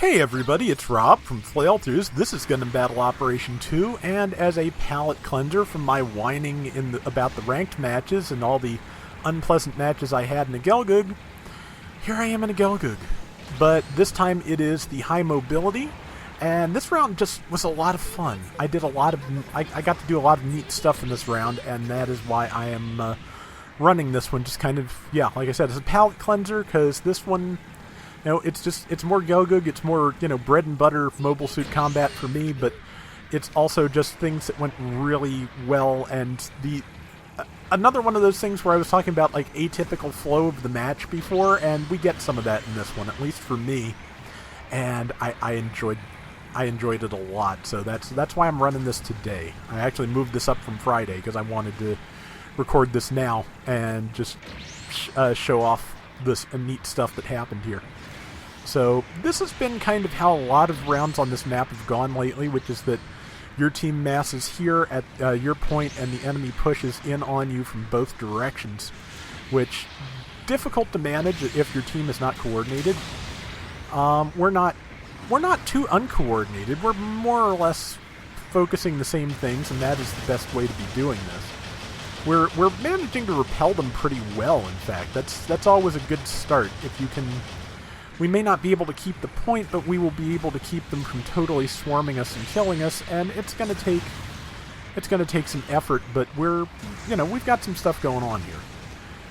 Hey everybody, it's Rob from Flailthroughs. This is Gundam Battle Operation 2, and as a palate cleanser from my whining about the ranked matches and all the unpleasant matches I had in a Gelgoog, here I am in a Gelgoog. But this time it is the high mobility, and this round just was a lot of fun. I got to do a lot of neat stuff in this round, and that is why I am running this one just kind of, like I said, as a palate cleanser, because this one... it's more Gelgoog, it's more, bread and butter mobile suit combat for me, but it's also just things that went really well, and another one of those things where I was talking about, like, atypical flow of the match before, and we get some of that in this one, at least for me, and I enjoyed it a lot, so that's why I'm running this today. I actually moved this up from Friday, because I wanted to record this now, and just show off this neat stuff that happened here. So this has been kind of how a lot of rounds on this map have gone lately, which is that your team masses here at your point and the enemy pushes in on you from both directions, which difficult to manage if your team is not coordinated. We're not too uncoordinated. We're more or less focusing the same things, and that is the best way to be doing this. We're managing to repel them pretty well, in fact. That's always a good start. If you can... We may not be able to keep the point, but we will be able to keep them from totally swarming us and killing us, and it's going to take some effort, but we've got some stuff going on here.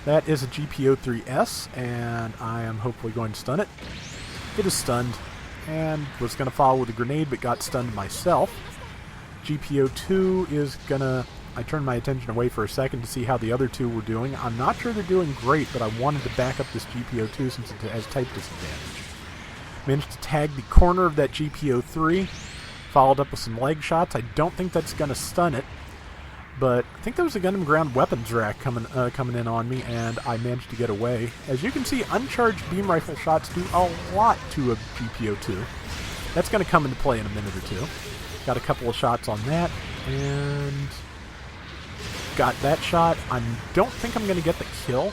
That is a GP03S, and I am hopefully going to stun it. It is stunned, and was going to follow with a grenade, but got stunned myself. GP02 is going to... I turned my attention away for a second to see how the other two were doing. I'm not sure they're doing great, but I wanted to back up this GP02 since it has type disadvantage. Managed to tag the corner of that GP03, followed up with some leg shots. I don't think that's going to stun it, but I think there was a Gundam ground weapons rack coming in on me, and I managed to get away. As you can see, uncharged beam rifle shots do a lot to a GP02. That's going to come into play in a minute or two. Got a couple of shots on that, and... got that shot. I don't think I'm going to get the kill.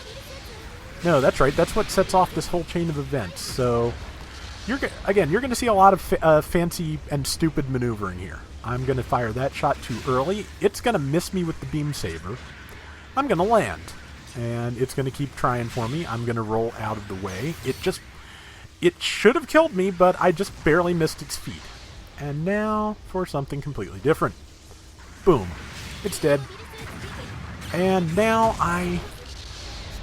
No, that's right. That's what sets off this whole chain of events. So, you're going to see a lot of fancy and stupid maneuvering here. I'm going to fire that shot too early. It's going to miss me with the beam saber. I'm going to land. And it's going to keep trying for me. I'm going to roll out of the way. It should have killed me, but I just barely missed its feet. And now for something completely different. Boom. It's dead. And now I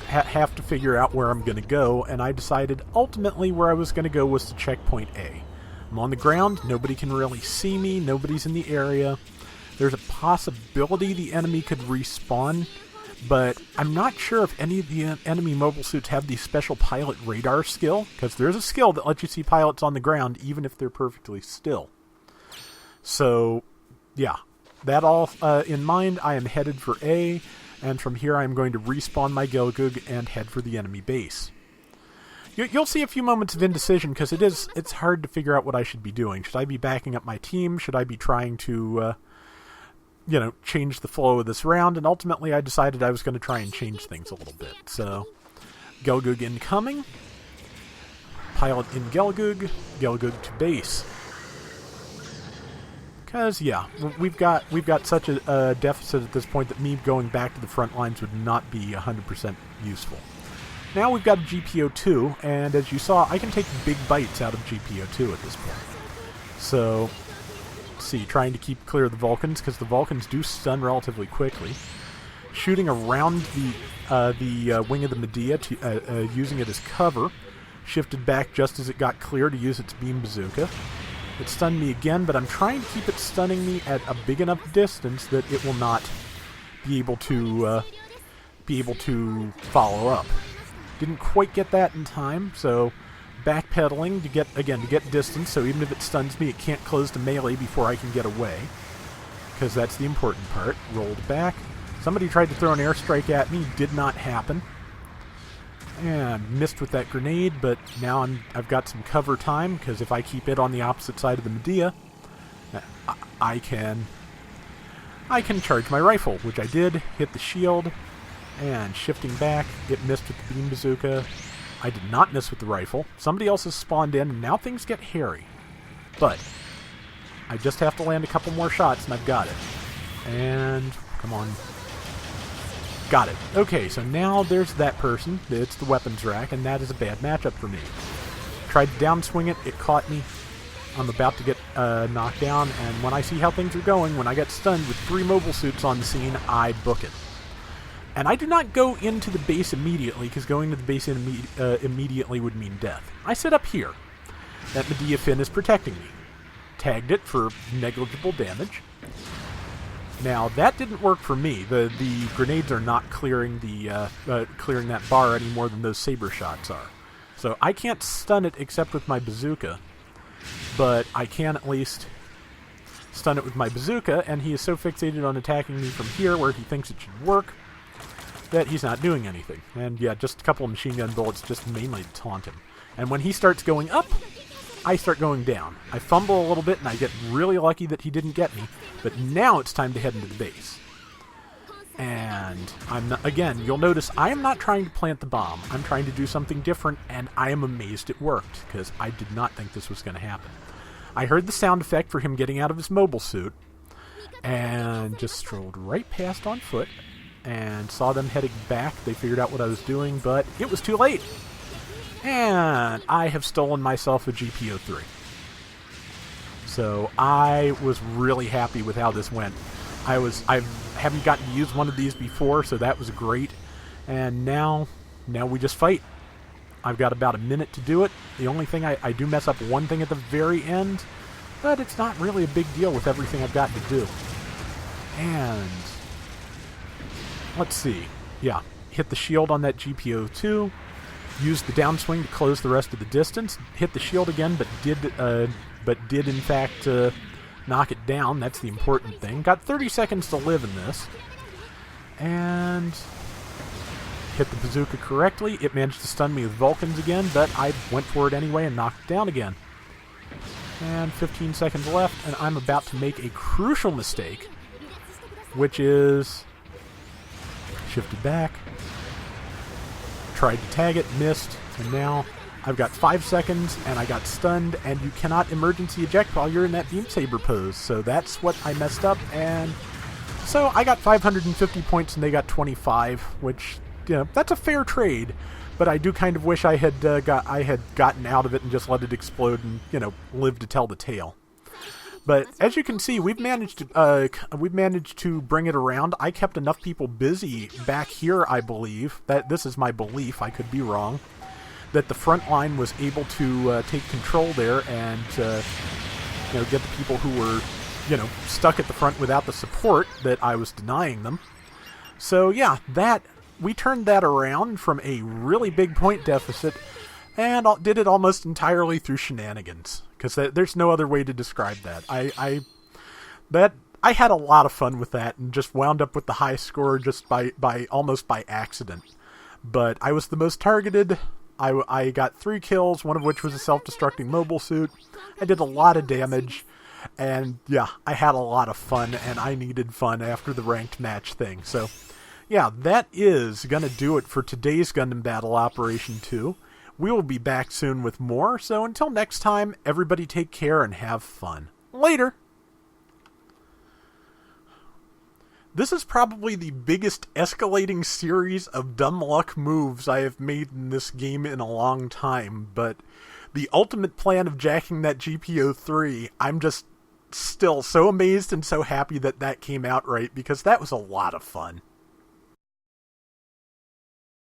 have to figure out where I'm going to go, and I decided ultimately where I was going to go was to checkpoint A. I'm on the ground, nobody can really see me, nobody's in the area. There's a possibility the enemy could respawn, but I'm not sure if any of the enemy mobile suits have the special pilot radar skill, because there's a skill that lets you see pilots on the ground even if they're perfectly still. So, yeah. That all in mind, I am headed for A, and from here I am going to respawn my Gelgoog and head for the enemy base. You'll see a few moments of indecision, because it's hard to figure out what I should be doing. Should I be backing up my team? Should I be trying to, change the flow of this round? And ultimately I decided I was going to try and change things a little bit. So, Gelgoog incoming, pilot in Gelgoog, Gelgoog to base. Because, we've got such a deficit at this point that me going back to the front lines would not be 100% useful. Now we've got a GP02, and as you saw, I can take big bites out of GP02 at this point. So, let's see, trying to keep clear of the Vulcans, because the Vulcans do stun relatively quickly. Shooting around the wing of the Medea, using it as cover. Shifted back just as it got clear to use its beam bazooka. It stunned me again, but I'm trying to keep it stunning me at a big enough distance that it will not be able to follow up. Didn't quite get that in time, so backpedaling to get distance, so even if it stuns me, it can't close to melee before I can get away, because that's the important part. Rolled back. Somebody tried to throw an airstrike at me, did not happen. And missed with that grenade, but now I've got some cover time, because if I keep it on the opposite side of the Medea, I can charge my rifle, which I did, hit the shield, and shifting back, it missed with the beam bazooka, I did not miss with the rifle. Somebody else has spawned in, and now things get hairy. But I just have to land a couple more shots, and I've got it. And, come on. Got it. Okay, so now there's that person. It's the weapons rack, and that is a bad matchup for me. Tried to downswing it. It caught me. I'm about to get knocked down, and when I see how things are going, when I get stunned with 3 mobile suits on the scene, I book it. And I do not go into the base immediately, because going to the base immediately would mean death. I sit up here. That Medea Fin is protecting me. Tagged it for negligible damage. Now, that didn't work for me. The grenades are not clearing clearing that bar any more than those saber shots are. So I can't stun it except with my bazooka. But I can at least stun it with my bazooka, and he is so fixated on attacking me from here where he thinks it should work that he's not doing anything. And yeah, just a couple of machine gun bullets just mainly to taunt him. And when he starts going up, I start going down. I fumble a little bit, and I get really lucky that he didn't get me. But now it's time to head into the base. And I'm not, again, you'll notice I am not trying to plant the bomb. I'm trying to do something different, and I am amazed it worked, because I did not think this was going to happen. I heard the sound effect for him getting out of his mobile suit, and just strolled right past on foot, and saw them heading back. They figured out what I was doing, but it was too late. And I have stolen myself a GP03. So I was really happy with how this went. I haven't gotten to use one of these before, so that was great. And now we just fight. I've got about a minute to do it. The only thing I do mess up one thing at the very end, but it's not really a big deal with everything I've got to do. And let's see. Yeah, hit the shield on that GP02. Used the downswing to close the rest of the distance. Hit the shield again, but did in fact knock it down. That's the important thing. Got 30 seconds to live in this. And hit the bazooka correctly. It managed to stun me with Vulcans again, but I went for it anyway and knocked it down again. And 15 seconds left, and I'm about to make a crucial mistake, which is shifted back. Tried to tag it, missed, and now I've got 5 seconds, and I got stunned, and you cannot emergency eject while you're in that beam saber pose. So that's what I messed up, and so I got 550 points, and they got 25, which, you know, that's a fair trade. But I do kind of wish I had gotten out of it and just let it explode and, you know, live to tell the tale. But as you can see, we've managed to bring it around. I kept enough people busy back here, I believe. This is my belief. I could be wrong. That the front line was able to take control there and you know, get the people who were, you know, stuck at the front without the support that I was denying them. So yeah, we turned that around from a really big point deficit, and did it almost entirely through shenanigans. Because there's no other way to describe that. I had a lot of fun with that, and just wound up with the high score just almost by accident. But I was the most targeted. I got 3 kills, one of which was a self-destructing mobile suit. I did a lot of damage, and yeah, I had a lot of fun, and I needed fun after the ranked match thing. So yeah, that is gonna do it for today's Gundam Battle Operation 2. We will be back soon with more, so until next time, everybody take care and have fun. Later! This is probably the biggest escalating series of dumb luck moves I have made in this game in a long time, but the ultimate plan of jacking that GP03, I'm just still so amazed and so happy that came out right, because that was a lot of fun.